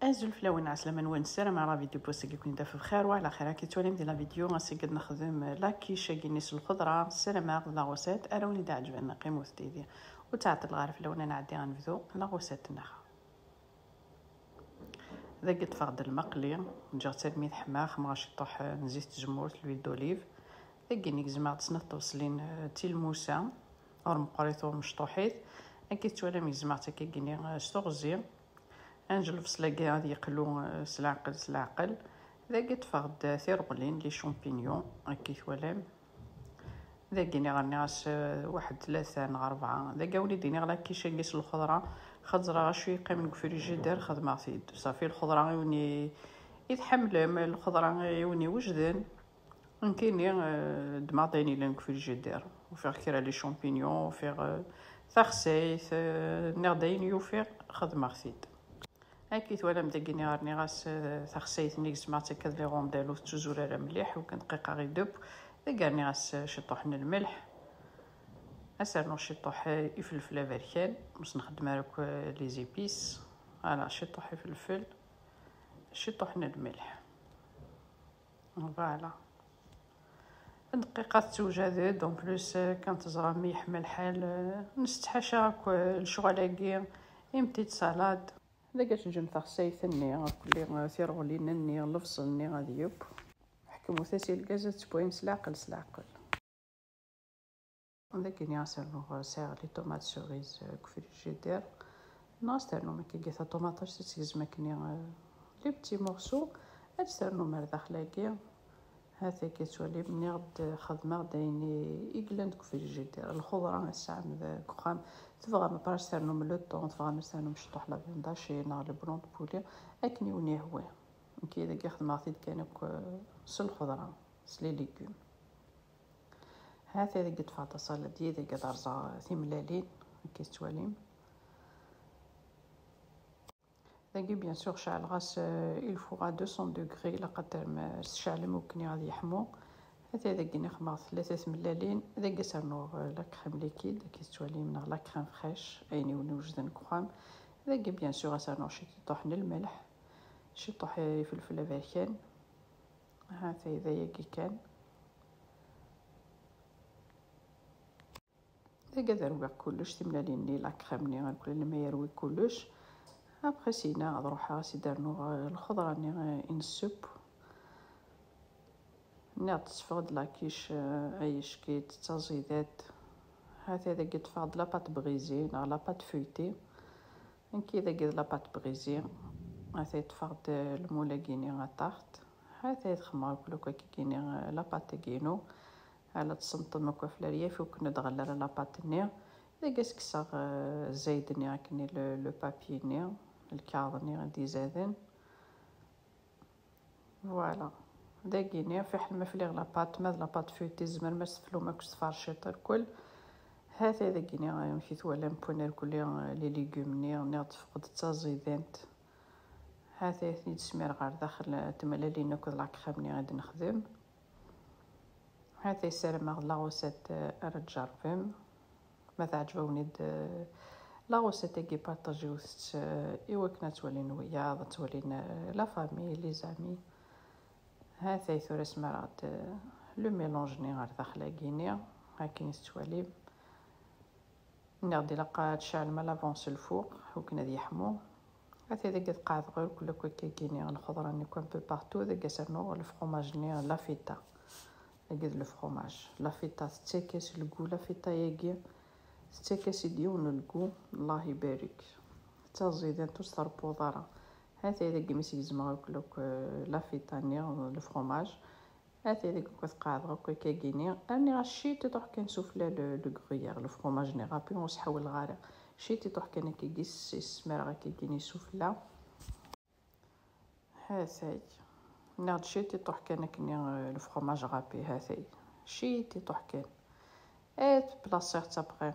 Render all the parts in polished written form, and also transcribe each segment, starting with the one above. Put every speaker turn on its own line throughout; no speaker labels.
ازول فلاوين عسلامة نوان السلام على فيديو بوست كيكون دافع بخير وعلى خير. كي تولي ندير لا فيديو غنسقد نخدم لاكيشه كينيس الخضره السلامه لا غوسيت اراوني دا عجبنا قيمو ستيدي وتعطي الغارف لو انا نعدي غنبدو لا غوسيت نخا ذا قد فقد المقلي نجي تلميذ حماخ ماشي طوح نزيد جمهور لويل دوليف ذا كينيك زعما تصنت توصلين تيلموسا اور مقريتو مشطوحيت كي تولي ميزما تا كيني شتوغزي انجل فصلاكي غادي يقلو سلعقل ذا قد فقد ثيرغلين لي شامبينيون هكي ثوالام ذا كيني غني غاس واحد 3 نغ 4 ذا قاولي ديني غلا كيشا قيس الخضره خضره شويه قيم الفريجيدير خدمه سيد صافي الخضره يوني يتحمل الخضره يوني وجدان كايني دماطيني لان الفريجيدير وفيغ كيرا لي شامبينيون وفيغ ثاخسيت نغداين يوفيغ خدمه سيد هاكي تولا مدقيني غارني غاس ثاخسيت نيكس مع تكاد لي غوندالو توجور على مليح وكان دقيقه غير دوب دقارني غاس شطوح الملح اسرنو شطوح يفلفل بركان باش نخدم هاك لي زيبيس على شطوح فلفل شطوح الملح فوالا دقيقه توجد دون بلوس كانت زرامي يحمل الحال نستحاشا هاك الشغلاكي امتيت سالاد لقيت نجم تغسي ثني كلي ثيرغلي نني لفصلني غادي يب حكمو ثاسي الكازا تبوين سلاقل ذاك ياسر ساغ لي طوماط سوريز كفريجيدير ناسترنو مكي قيثا طوماطاش تسيز مكني لي بتي مورسو استرنو مرداخلاكي هذا كيتولي مني غد خدمه دايني ايغلاند كفريجيدير الخضره الساعه ذا كخام تبغى ما باش ترنو من لو طون تبغى نستنو مشطوح لا فينداشي نا لي بلون بولي اكني وني هو كي اذا كيخدم عطيت كانك سل الخضره سلي ليغوم هذا قد فاطا صالدي اذا قد رزا ثملالين كيتواليم داكي بيان سور شعل غاس الفو غا 200 دوغري لقدر ما شعل ممكن غادي يحمو هذا داكي خمار 3 ملالين داكي سرنو لا كريم ليكيد كيتوالي من لا كريم فريش ايني ونوجدن كريم داكي بيان سور سرنو شي طحن الملح شي طح فلفل بركان هذا اذا يكي كان داكي داروكا كلش تملالين لي لا كريم ني كل ما يروي كلش ابخي سينا نروح راسي دارنو الخضره ني انسوب نعط تفقد لاكيش عيش كيت تزيدات هذا قد فقد لاباط بغيزي نا لاباط فويتي كي اذا قد لاباط بغيزي هذا تفقد المولاكيني غطاخت هذا يخمر كلوكا كيكيني لاباط كينو على تصنط المكوفلاريه فوق ندغلر لاباط ني اذا كسكسا زايدني هكني لو بابي ني الكاظني غادي زادن فوالا داكيني في حل ما فليغ لاباط ماذ لاباط فويتي زمر ما سفلو ما كش تفرشيط الكل هذا داكيني غيمشي ثولا مبونير كلي لي ليغومني ني تفقد تازيدنت هذا ثني تسمير غير داخل تملالي ناكل لا كريمني غادي نخدم هذا سلام لا غوسيت ارجرفم ما تعجبوني لا غوسيت كي بارطاجيو ايوا كنا تولين ويا تولين لا فامي لي زامي هذا ثورس مرات لو ميلونج ني غير داخله كينيا هاكين تولي نغدي لقات شعل ما لافونس الفوق وكنا يحمو هذا قد قاعد غير كل كيكيني الخضره ني كون بو بارتو ذا كسرنو الفرomage ني لا فيتا قد لو فرomage لا فيتا تيكس الكو لا فيتا ياكي تيكس ديون الكو الله يبارك تزيدن تصر بوضره هذا اذا كيمسي زما كلوك لا فيتا ني لو فرomage هذا اذا كنت قاعد غير كيكيني اني غشي تروح كنشوف لا لو غريير لو فرomage ني غابي ونسحول غارق شيتي تروح كان كيجيس السمار غا كيجيني سفلا هاثاي ناض شيتي تروح كان كني الفرomage غابي هاثاي شيتي تروح كان ات بلاصير تابغي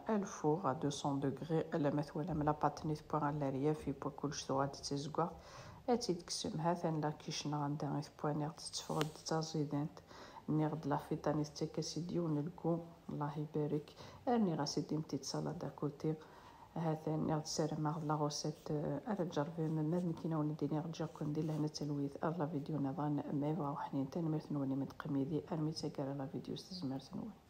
الفور ا 200 دوغري الا مثلا ملا باتنيت بوغ على ريا في بو كلش تو غادي تزكوا اتي تقسم هذا لا كيشنا عندها بوانير تتفرد تزيدنت نيغد لا فيتاني تيكاسي ديون الكو الله يبارك اني غاسي ديمتي سالاد كوتي هاثاني غد سير مع لا غوسيت ارجر ما مكينه ونديني رجع كون دير لهنا تلويث لا فيديو نظام ما يبغى وحنين تنمرت نوني من قميدي ارمي تاكر لا فيديو استزمرت نوني.